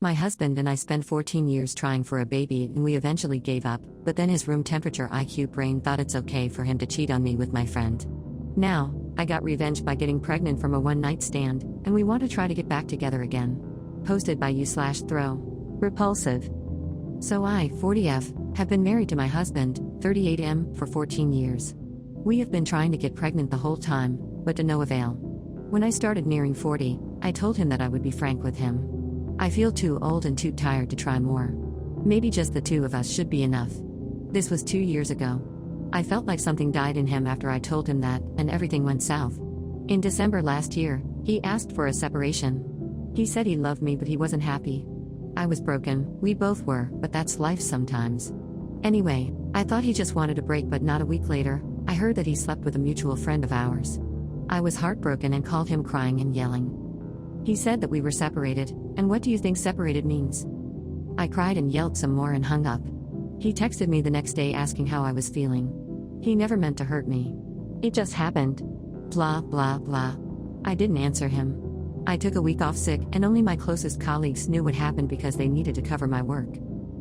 My husband and I spent 14 years trying for a baby and we eventually gave up, but then his room temperature IQ brain thought it's okay for him to cheat on me with my friend. Now, I got revenge by getting pregnant from a one-night stand, and we want to try to get back together again. Posted by you/throw. Repulsive. So I, 40F, have been married to my husband, 38M, for 14 years. We have been trying to get pregnant the whole time, but to no avail. When I started nearing 40, I told him that I would be frank with him. I feel too old and too tired to try more. Maybe just the two of us should be enough. This was 2 years ago. I felt like something died in him after I told him that, and everything went south. In December last year, he asked for a separation. He said he loved me but he wasn't happy. I was broken, we both were, but that's life sometimes. Anyway, I thought he just wanted a break, but not a week later, I heard that he slept with a mutual friend of ours. I was heartbroken and called him crying and yelling. He said that we were separated, and what do you think separated means? I cried and yelled some more and hung up. He texted me the next day asking how I was feeling. He never meant to hurt me. It just happened. Blah, blah, blah. I didn't answer him. I took a week off sick, and only my closest colleagues knew what happened because they needed to cover my work.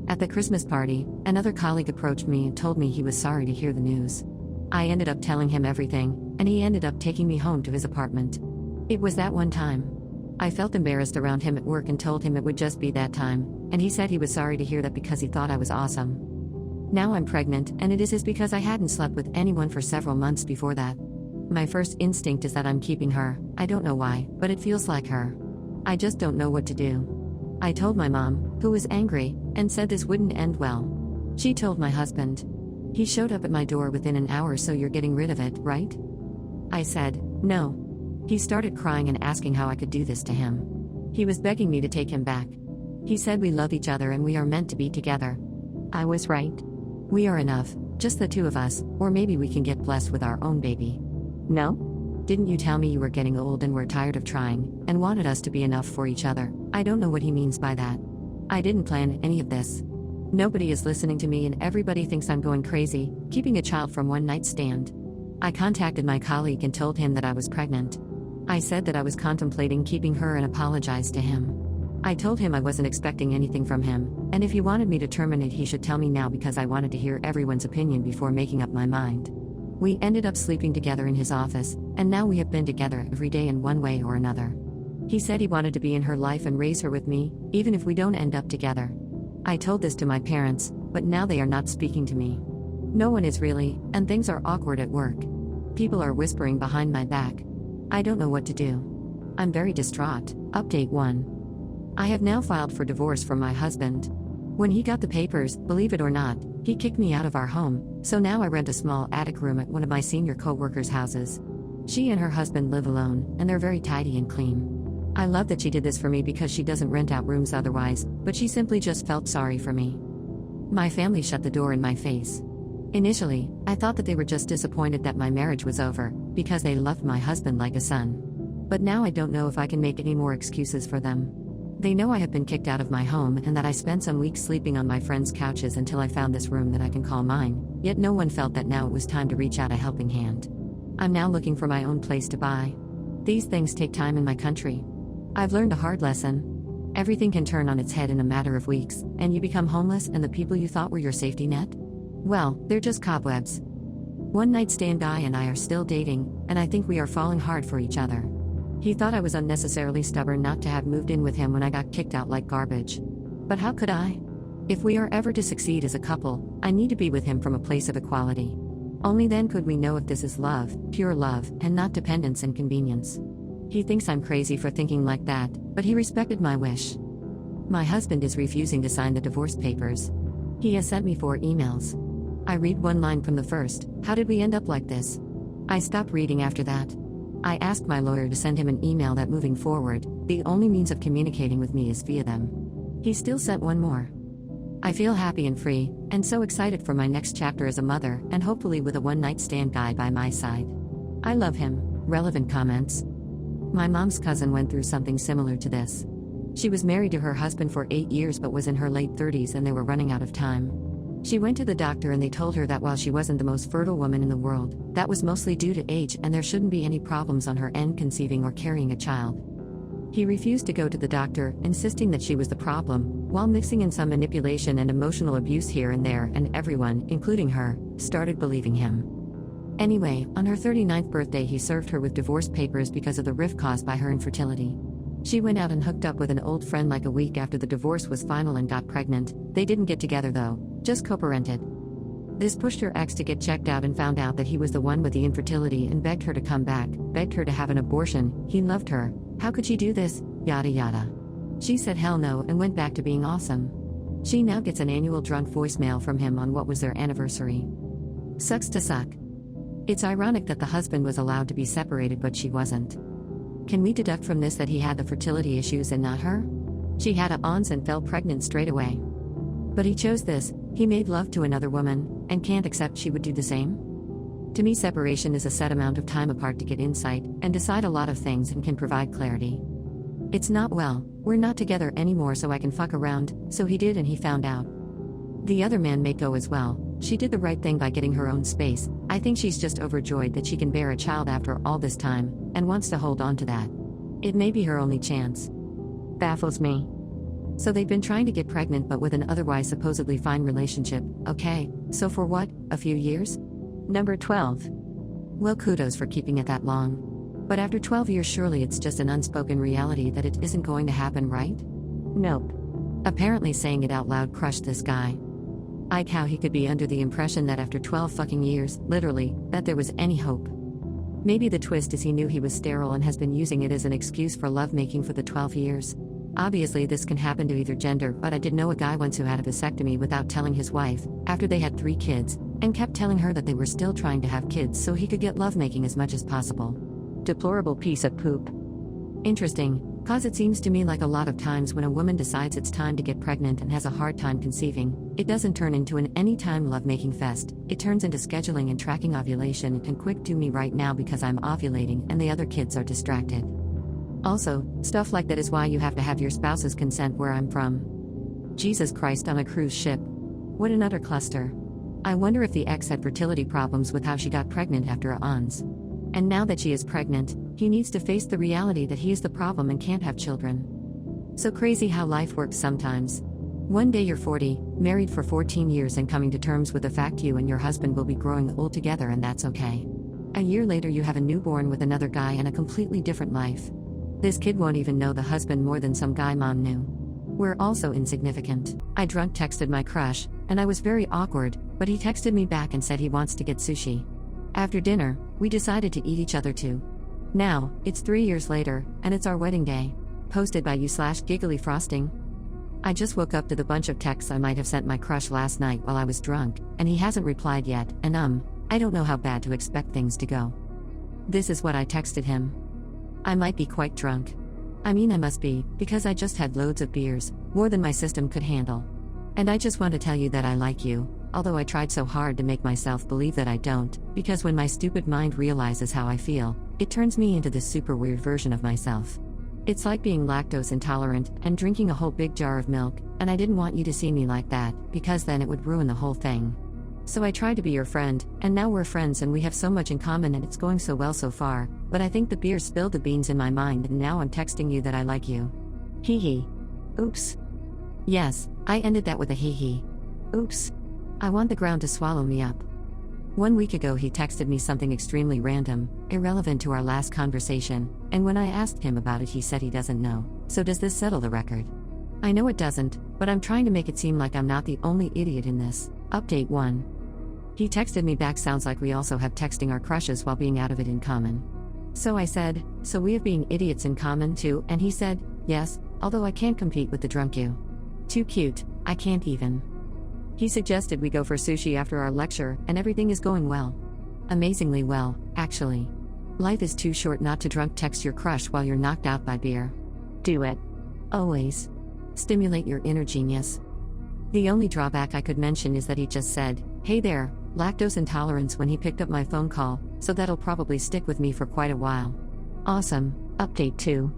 At the Christmas party, another colleague approached me and told me he was sorry to hear the news. I ended up telling him everything, and he ended up taking me home to his apartment. It was that one time. I felt embarrassed around him at work and told him it would just be that time, and he said he was sorry to hear that because he thought I was awesome. Now I'm pregnant, and it is because I hadn't slept with anyone for several months before that. My first instinct is that I'm keeping her. I don't know why, but it feels like her. I just don't know what to do. I told my mom, who was angry, and said this wouldn't end well. She told my husband. He showed up at my door within an hour. So you're getting rid of it, right? I said, no. He started crying and asking how I could do this to him. He was begging me to take him back. He said we love each other and we are meant to be together. I was right. We are enough, just the two of us, or maybe we can get blessed with our own baby. No? Didn't you tell me you were getting old and were tired of trying, and wanted us to be enough for each other? I don't know what he means by that. I didn't plan any of this. Nobody is listening to me and everybody thinks I'm going crazy, keeping a child from one night stand. I contacted my colleague and told him that I was pregnant. I said that I was contemplating keeping her and apologized to him. I told him I wasn't expecting anything from him, and if he wanted me to terminate he should tell me now because I wanted to hear everyone's opinion before making up my mind. We ended up sleeping together in his office, and now we have been together every day in one way or another. He said he wanted to be in her life and raise her with me, even if we don't end up together. I told this to my parents, but now they are not speaking to me. No one is really, and things are awkward at work. People are whispering behind my back. I don't know what to do. I'm very distraught. Update 1. I have now filed for divorce from my husband. When he got the papers, believe it or not, he kicked me out of our home, so now I rent a small attic room at one of my senior co-workers' houses. She and her husband live alone, and they're very tidy and clean. I love that she did this for me because she doesn't rent out rooms otherwise, but she simply just felt sorry for me. My family shut the door in my face. Initially, I thought that they were just disappointed that my marriage was over, because they loved my husband like a son. But now I don't know if I can make any more excuses for them. They know I have been kicked out of my home and that I spent some weeks sleeping on my friends' couches until I found this room that I can call mine, yet no one felt that now it was time to reach out a helping hand. I'm now looking for my own place to buy. These things take time in my country. I've learned a hard lesson. Everything can turn on its head in a matter of weeks, and you become homeless and the people you thought were your safety net? Well, they're just cobwebs. One night stand guy and I are still dating, and I think we are falling hard for each other. He thought I was unnecessarily stubborn not to have moved in with him when I got kicked out like garbage. But how could I? If we are ever to succeed as a couple, I need to be with him from a place of equality. Only then could we know if this is love, pure love, and not dependence and convenience. He thinks I'm crazy for thinking like that, but he respected my wish. My husband is refusing to sign the divorce papers. He has sent me 4 emails. I read one line from the first. How did we end up like this? I stopped reading after that. I asked my lawyer to send him an email that moving forward, the only means of communicating with me is via them. He still sent one more. I feel happy and free, and so excited for my next chapter as a mother, and hopefully with a one-night stand guy by my side. I love him. Relevant comments. My mom's cousin went through something similar to this. She was married to her husband for 8 years but was in her late 30s and they were running out of time. She went to the doctor and they told her that while she wasn't the most fertile woman in the world, that was mostly due to age and there shouldn't be any problems on her end conceiving or carrying a child. He refused to go to the doctor, insisting that she was the problem, while mixing in some manipulation and emotional abuse here and there, and everyone, including her, started believing him. Anyway, on her 39th birthday he served her with divorce papers because of the rift caused by her infertility. She went out and hooked up with an old friend like a week after the divorce was final and got pregnant. They didn't get together though, just co-parented. This pushed her ex to get checked out and found out that he was the one with the infertility and begged her to come back, begged her to have an abortion. He loved her. How could she do this? Yada yada. She said hell no and went back to being awesome. She now gets an annual drunk voicemail from him on what was their anniversary. Sucks to suck. It's ironic that the husband was allowed to be separated but she wasn't. Can we deduct from this that he had the fertility issues and not her? She had a ons and fell pregnant straight away. But he chose this. He made love to another woman, and can't accept she would do the same? To me, separation is a set amount of time apart to get insight, and decide a lot of things and can provide clarity. It's not well, we're not together anymore so I can fuck around, so he did and he found out. The other man may go as well, she did the right thing by getting her own space. I think she's just overjoyed that she can bear a child after all this time, and wants to hold on to that. It may be her only chance. Baffles me. So they've been trying to get pregnant but with an otherwise supposedly fine relationship, okay, so for what, a few years? Number 12. Well, kudos for keeping it that long. But after 12 years surely it's just an unspoken reality that it isn't going to happen, right? Nope. Apparently saying it out loud crushed this guy. Ike, how he could be under the impression that after 12 fucking years, literally, that there was any hope. Maybe the twist is he knew he was sterile and has been using it as an excuse for lovemaking for the 12 years. Obviously this can happen to either gender, but I did know a guy once who had a vasectomy without telling his wife, after they had 3 kids, and kept telling her that they were still trying to have kids so he could get lovemaking as much as possible. Deplorable piece of poop. Interesting, cause it seems to me like a lot of times when a woman decides it's time to get pregnant and has a hard time conceiving, it doesn't turn into an anytime lovemaking fest, it turns into scheduling and tracking ovulation and quick do me right now because I'm ovulating and the other kids are distracted. Also, stuff like that is why you have to have your spouse's consent where I'm from. Jesus Christ, on a cruise ship. What an utter cluster. I wonder if the ex had fertility problems with how she got pregnant after a ons. And now that she is pregnant, he needs to face the reality that he is the problem and can't have children. So crazy how life works sometimes. One day you're 40, married for 14 years and coming to terms with the fact you and your husband will be growing old together and that's okay. A year later you have a newborn with another guy and a completely different life. This kid won't even know the husband more than some guy mom knew. We're also insignificant. I drunk texted my crush, and I was very awkward, but he texted me back and said he wants to get sushi. After dinner, we decided to eat each other too. Now, it's 3 years later, and it's our wedding day. Posted by you/giggly frosting. I just woke up to the bunch of texts I might have sent my crush last night while I was drunk, and he hasn't replied yet, and I don't know how bad to expect things to go. This is what I texted him. I might be quite drunk. I mean I must be, because I just had loads of beers, more than my system could handle. And I just want to tell you that I like you, although I tried so hard to make myself believe that I don't, because when my stupid mind realizes how I feel, it turns me into this super weird version of myself. It's like being lactose intolerant and drinking a whole big jar of milk, and I didn't want you to see me like that, because then it would ruin the whole thing. So I tried to be your friend, and now we're friends and we have so much in common and it's going so well so far, but I think the beer spilled the beans in my mind and now I'm texting you that I like you. Hee hee. Oops. Yes, I ended that with a hee hee. Oops. I want the ground to swallow me up. 1 week ago he texted me something extremely random, irrelevant to our last conversation, and when I asked him about it he said he doesn't know, so does this settle the record? I know it doesn't, but I'm trying to make it seem like I'm not the only idiot in this. Update 1. He texted me back, sounds like we also have texting our crushes while being out of it in common. So I said, so we have being idiots in common too, and he said, yes, although I can't compete with the drunk you. Too cute, I can't even. He suggested we go for sushi after our lecture, and everything is going well. Amazingly well, actually. Life is too short not to drunk text your crush while you're knocked out by beer. Do it. Always. Stimulate your inner genius. The only drawback I could mention is that he just said, hey there, lactose intolerance when he picked up my phone call, so that'll probably stick with me for quite a while. Awesome. Update 2.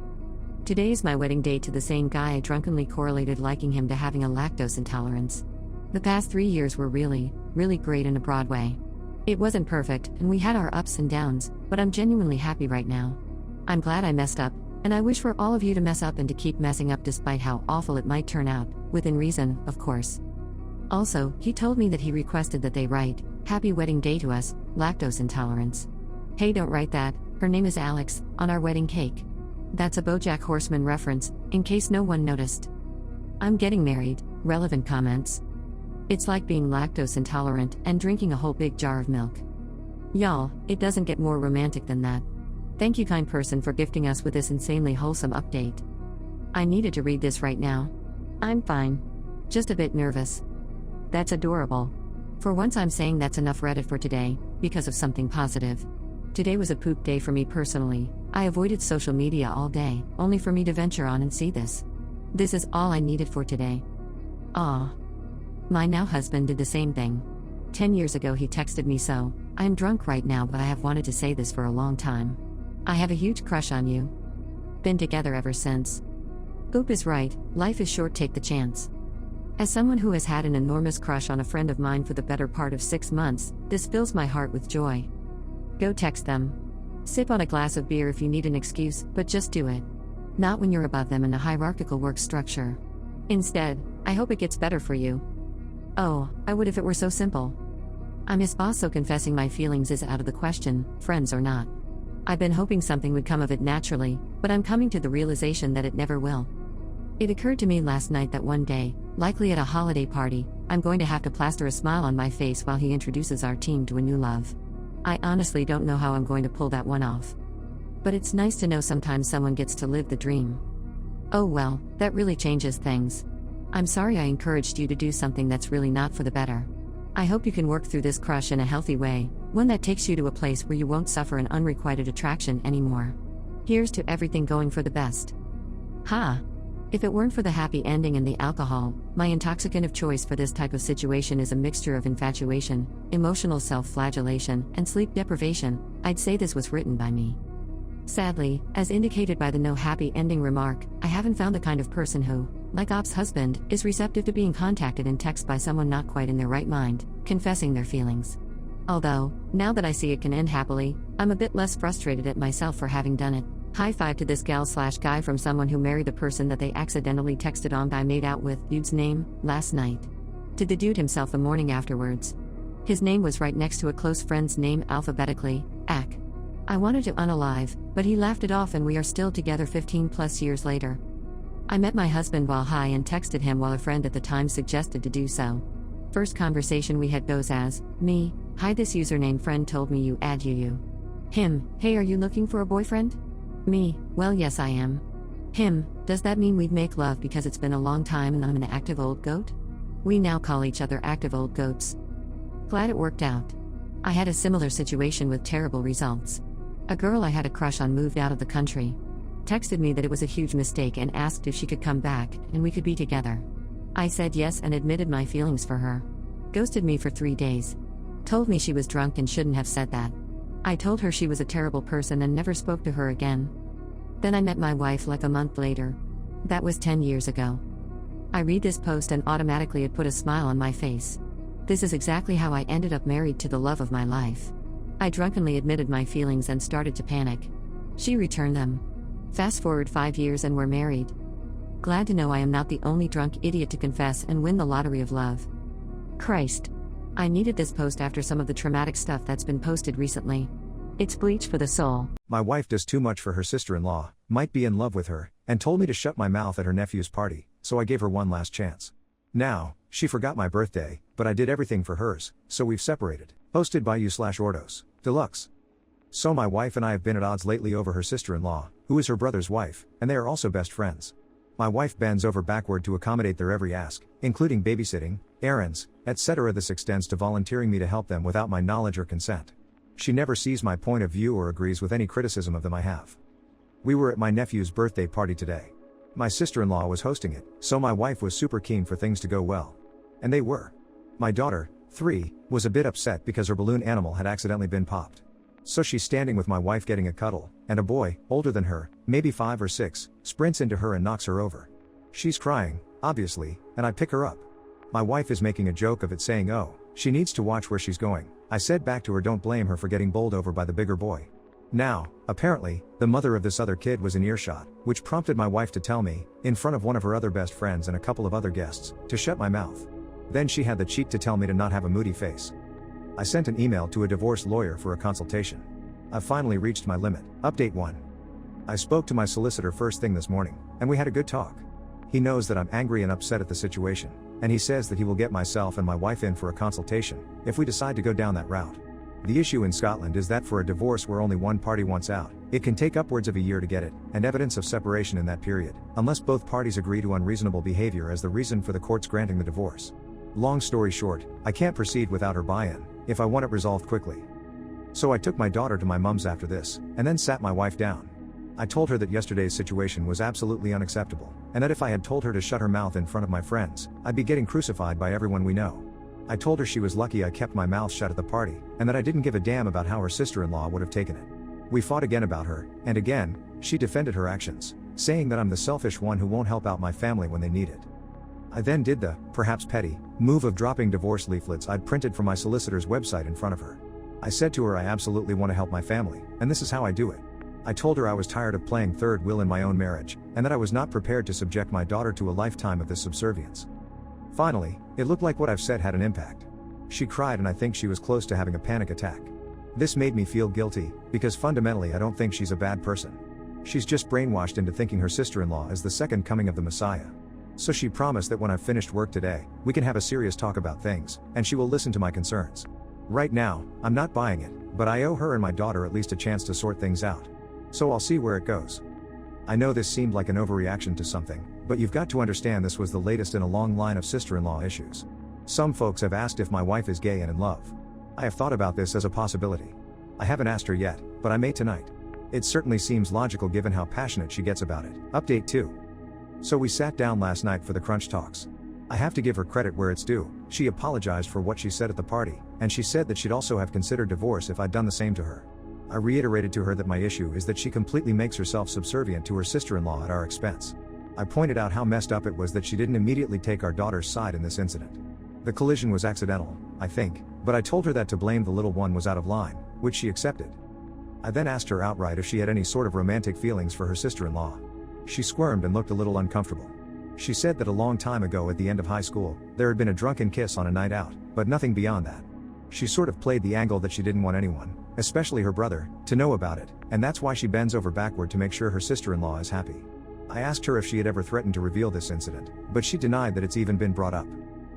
Today is my wedding day to the same guy I drunkenly correlated liking him to having a lactose intolerance. The past 3 years were really, really great in a broad way. It wasn't perfect, and we had our ups and downs, but I'm genuinely happy right now. I'm glad I messed up, And I wish for all of you to mess up and to keep messing up despite how awful it might turn out, within reason, of course. Also, he told me that he requested that they write, "Happy wedding day to us, lactose intolerance." Hey, don't write that, her name is Alex, on our wedding cake. That's a BoJack Horseman reference, in case no one noticed. I'm getting married, relevant comments. It's like being lactose intolerant and drinking a whole big jar of milk. Y'all, it doesn't get more romantic than that. Thank you, kind person, for gifting us with this insanely wholesome update. I needed to read this right now. I'm fine. Just a bit nervous. That's adorable. For once I'm saying that's enough Reddit for today, because of something positive. Today was a poop day for me personally. I avoided social media all day, only for me to venture on and see this. This is all I needed for today. Aw. My now husband did the same thing. 10 years ago he texted me, "So, I'm drunk right now, but I have wanted to say this for a long time. I have a huge crush on you. Been together ever since." Oop is right, life is short, take the chance. As someone who has had an enormous crush on a friend of mine for the better part of 6 months, this fills my heart with joy. Go text them. Sip on a glass of beer if you need an excuse, but just do it. Not when you're above them in a hierarchical work structure. Instead, I hope it gets better for you. Oh, I would if it were so simple. I'm his boss, so confessing my feelings is out of the question, friends or not. I've been hoping something would come of it naturally, but I'm coming to the realization that it never will. It occurred to me last night that one day, likely at a holiday party, I'm going to have to plaster a smile on my face while he introduces our team to a new love. I honestly don't know how I'm going to pull that one off. But it's nice to know sometimes someone gets to live the dream. Oh well, that really changes things. I'm sorry I encouraged you to do something that's really not for the better. I hope you can work through this crush in a healthy way, one that takes you to a place where you won't suffer an unrequited attraction anymore. Here's to everything going for the best. Ha! If it weren't for the happy ending and the alcohol, my intoxicant of choice for this type of situation is a mixture of infatuation, emotional self-flagellation, and sleep deprivation. I'd say this was written by me. Sadly, as indicated by the no happy ending remark, I haven't found the kind of person who, like Op's husband, is receptive to being contacted in text by someone not quite in their right mind, confessing their feelings. Although, now that I see it can end happily, I'm a bit less frustrated at myself for having done it. High five to this gal/guy from someone who married the person that they accidentally texted on I made out with, dude's name, last night. To the dude himself the morning afterwards. His name was right next to a close friend's name alphabetically, Ak. I wanted to unalive, but he laughed it off and we are still together 15 plus years later. I met my husband while high and texted him while a friend at the time suggested to do so. First conversation we had goes as, "Me, hi, this username friend told me you add you. Him, hey, are you looking for a boyfriend?" Me, well yes I am. Him, does that mean we'd make love because it's been a long time and I'm an active old goat? We now call each other active old goats. Glad it worked out. I had a similar situation with terrible results. A girl I had a crush on moved out of the country. Texted me that it was a huge mistake and asked if she could come back and we could be together. I said yes and admitted my feelings for her. Ghosted me for 3 days. Told me she was drunk and shouldn't have said that. I told her she was a terrible person and never spoke to her again. Then I met my wife like a month later. That was 10 years ago. I read this post and automatically it put a smile on my face. This is exactly how I ended up married to the love of my life. I drunkenly admitted my feelings and started to panic. She returned them. Fast forward 5 years and we're married. Glad to know I am not the only drunk idiot to confess and win the lottery of love. Christ. I needed this post after some of the traumatic stuff that's been posted recently. It's bleach for the soul. My wife does too much for her sister-in-law, might be in love with her, and told me to shut my mouth at her nephew's party, so I gave her one last chance. Now, she forgot my birthday, but I did everything for hers, so we've separated. Posted by you/Ordos, Deluxe. So my wife and I have been at odds lately over her sister-in-law, who is her brother's wife, and they are also best friends. My wife bends over backward to accommodate their every ask, including babysitting, errands, etc. This extends to volunteering me to help them without my knowledge or consent. She never sees my point of view or agrees with any criticism of them I have. We were at my nephew's birthday party today. My sister-in-law was hosting it, so my wife was super keen for things to go well. And they were. My daughter, 3, was a bit upset because her balloon animal had accidentally been popped. So she's standing with my wife getting a cuddle, and a boy, older than her, maybe 5 or 6, sprints into her and knocks her over. She's crying, obviously, and I pick her up. My wife is making a joke of it saying, "Oh, she needs to watch where she's going." I said back to her, "Don't blame her for getting bowled over by the bigger boy. Now, apparently, the mother of this other kid was in earshot, which prompted my wife to tell me, in front of one of her other best friends and a couple of other guests, to shut my mouth. Then she had the cheek to tell me to not have a moody face. I sent an email to a divorce lawyer for a consultation. I've finally reached my limit. Update 1. I spoke to my solicitor first thing this morning, and we had a good talk. He knows that I'm angry and upset at the situation, and he says that he will get myself and my wife in for a consultation, if we decide to go down that route. The issue in Scotland is that for a divorce where only one party wants out, it can take upwards of a year to get it, and evidence of separation in that period, unless both parties agree to unreasonable behavior as the reason for the courts granting the divorce. Long story short, I can't proceed without her buy-in, if I want it resolved quickly. So I took my daughter to my mum's after this, and then sat my wife down. I told her that yesterday's situation was absolutely unacceptable, and that if I had told her to shut her mouth in front of my friends, I'd be getting crucified by everyone we know. I told her she was lucky I kept my mouth shut at the party, and that I didn't give a damn about how her sister-in-law would have taken it. We fought again about her, and again, she defended her actions, saying that I'm the selfish one who won't help out my family when they need it. I then did the, perhaps petty, move of dropping divorce leaflets I'd printed from my solicitor's website in front of her. I said to her I absolutely want to help my family, and this is how I do it. I told her I was tired of playing third wheel in my own marriage, and that I was not prepared to subject my daughter to a lifetime of this subservience. Finally, it looked like what I've said had an impact. She cried and I think she was close to having a panic attack. This made me feel guilty, because fundamentally I don't think she's a bad person. She's just brainwashed into thinking her sister-in-law is the second coming of the Messiah. So she promised that when I've finished work today, we can have a serious talk about things, and she will listen to my concerns. Right now, I'm not buying it, but I owe her and my daughter at least a chance to sort things out. So I'll see where it goes. I know this seemed like an overreaction to something, but you've got to understand this was the latest in a long line of sister-in-law issues. Some folks have asked if my wife is gay and in love. I have thought about this as a possibility. I haven't asked her yet, but I may tonight. It certainly seems logical given how passionate she gets about it. Update 2. So we sat down last night for the crunch talks. I have to give her credit where it's due. She apologized for what she said at the party, and she said that she'd also have considered divorce if I'd done the same to her. I reiterated to her that my issue is that she completely makes herself subservient to her sister-in-law at our expense. I pointed out how messed up it was that she didn't immediately take our daughter's side in this incident. The collision was accidental, I think, but I told her that to blame the little one was out of line, which she accepted. I then asked her outright if she had any sort of romantic feelings for her sister-in-law. She squirmed and looked a little uncomfortable. She said that a long time ago at the end of high school, there had been a drunken kiss on a night out, but nothing beyond that. She sort of played the angle that she didn't want anyone, especially her brother, to know about it, and that's why she bends over backward to make sure her sister-in-law is happy. I asked her if she had ever threatened to reveal this incident, but she denied that it's even been brought up.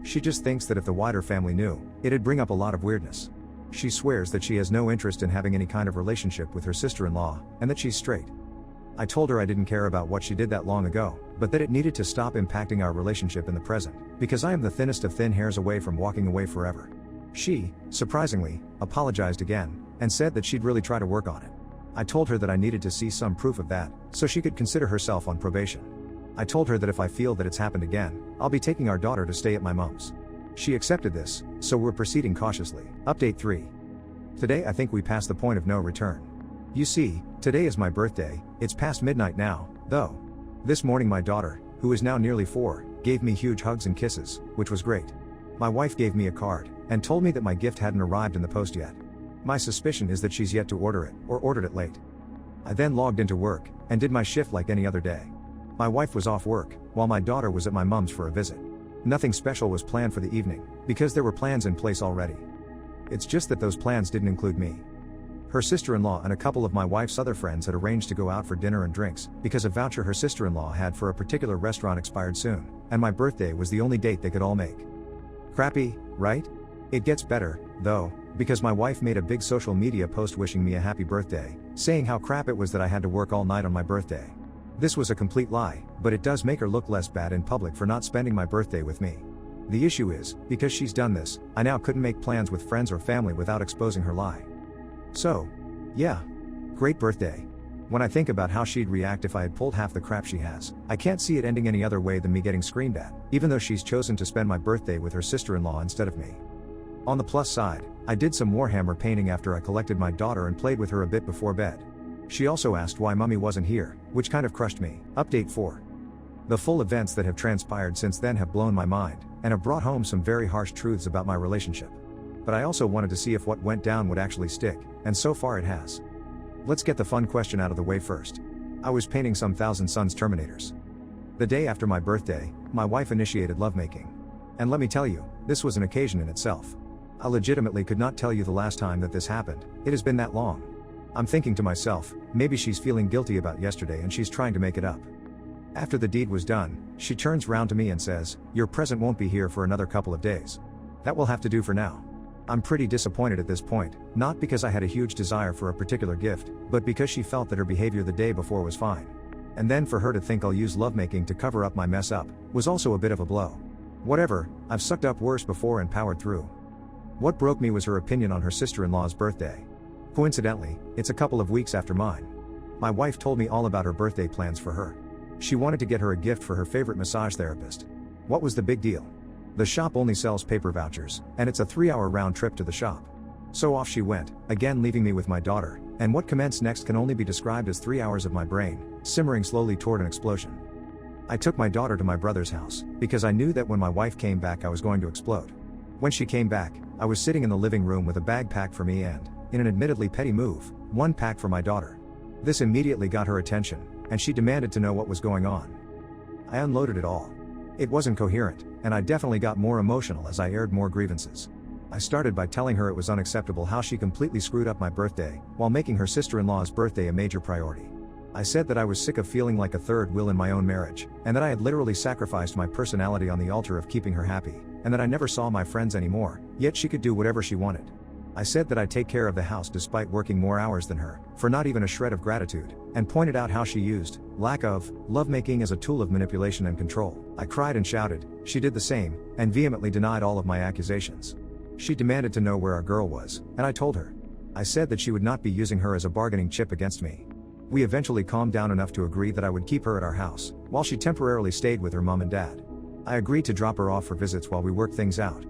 She just thinks that if the wider family knew, it'd bring up a lot of weirdness. She swears that she has no interest in having any kind of relationship with her sister-in-law, and that she's straight. I told her I didn't care about what she did that long ago, but that it needed to stop impacting our relationship in the present, because I am the thinnest of thin hairs away from walking away forever. She, surprisingly, apologized again, and said that she'd really try to work on it. I told her that I needed to see some proof of that, so she could consider herself on probation. I told her that if I feel that it's happened again, I'll be taking our daughter to stay at my mom's. She accepted this, so we're proceeding cautiously. Update 3. Today I think we passed the point of no return. You see, today is my birthday, it's past midnight now, though. This morning my daughter, who is now nearly 4, gave me huge hugs and kisses, which was great. My wife gave me a card, and told me that my gift hadn't arrived in the post yet. My suspicion is that she's yet to order it, or ordered it late. I then logged into work, and did my shift like any other day. My wife was off work, while my daughter was at my mom's for a visit. Nothing special was planned for the evening, because there were plans in place already. It's just that those plans didn't include me. Her sister-in-law and a couple of my wife's other friends had arranged to go out for dinner and drinks, because a voucher her sister-in-law had for a particular restaurant expired soon, and my birthday was the only date they could all make. Crappy, right? It gets better, though, because my wife made a big social media post wishing me a happy birthday, saying how crap it was that I had to work all night on my birthday. This was a complete lie, but it does make her look less bad in public for not spending my birthday with me. The issue is, because she's done this, I now couldn't make plans with friends or family without exposing her lie. So, yeah. Great birthday. When I think about how she'd react if I had pulled half the crap she has, I can't see it ending any other way than me getting screamed at, even though she's chosen to spend my birthday with her sister-in-law instead of me. On the plus side, I did some Warhammer painting after I collected my daughter and played with her a bit before bed. She also asked why Mummy wasn't here, which kind of crushed me. Update 4. The full events that have transpired since then have blown my mind, and have brought home some very harsh truths about my relationship. But I also wanted to see if what went down would actually stick, and so far it has. Let's get the fun question out of the way first. I was painting some Thousand Sons Terminators. The day after my birthday, my wife initiated lovemaking. And let me tell you, this was an occasion in itself. I legitimately could not tell you the last time that this happened, it has been that long. I'm thinking to myself, maybe she's feeling guilty about yesterday and she's trying to make it up. After the deed was done, she turns round to me and says, "Your present won't be here for another couple of days. That will have to do for now." I'm pretty disappointed at this point, not because I had a huge desire for a particular gift, but because she felt that her behavior the day before was fine. And then for her to think I'll use lovemaking to cover up my mess up, was also a bit of a blow. Whatever, I've sucked up worse before and powered through. What broke me was her opinion on her sister-in-law's birthday. Coincidentally, it's a couple of weeks after mine. My wife told me all about her birthday plans for her. She wanted to get her a gift for her favorite massage therapist. What was the big deal? The shop only sells paper vouchers, and it's a 3-hour round trip to the shop. So off she went, again leaving me with my daughter, and what commenced next can only be described as 3 hours of my brain, simmering slowly toward an explosion. I took my daughter to my brother's house, because I knew that when my wife came back I was going to explode. When she came back, I was sitting in the living room with a bag packed for me and, in an admittedly petty move, one packed for my daughter. This immediately got her attention, and she demanded to know what was going on. I unloaded it all. It wasn't coherent, and I definitely got more emotional as I aired more grievances. I started by telling her it was unacceptable how she completely screwed up my birthday, while making her sister-in-law's birthday a major priority. I said that I was sick of feeling like a third wheel in my own marriage, and that I had literally sacrificed my personality on the altar of keeping her happy, and that I never saw my friends anymore, yet she could do whatever she wanted. I said that I'd take care of the house despite working more hours than her, for not even a shred of gratitude, and pointed out how she used lack of lovemaking as a tool of manipulation and control. I cried and shouted, she did the same, and vehemently denied all of my accusations. She demanded to know where our girl was, and I told her. I said that she would not be using her as a bargaining chip against me. We eventually calmed down enough to agree that I would keep her at our house, while she temporarily stayed with her mom and dad. I agreed to drop her off for visits while we worked things out.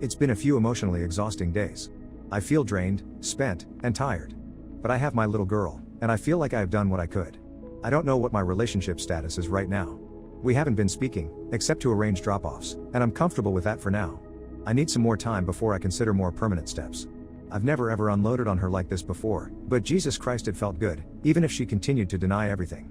It's been a few emotionally exhausting days. I feel drained, spent, and tired. But I have my little girl, and I feel like I have done what I could. I don't know what my relationship status is right now. We haven't been speaking, except to arrange drop-offs, and I'm comfortable with that for now. I need some more time before I consider more permanent steps. I've never ever unloaded on her like this before, but Jesus Christ, it felt good, even if she continued to deny everything.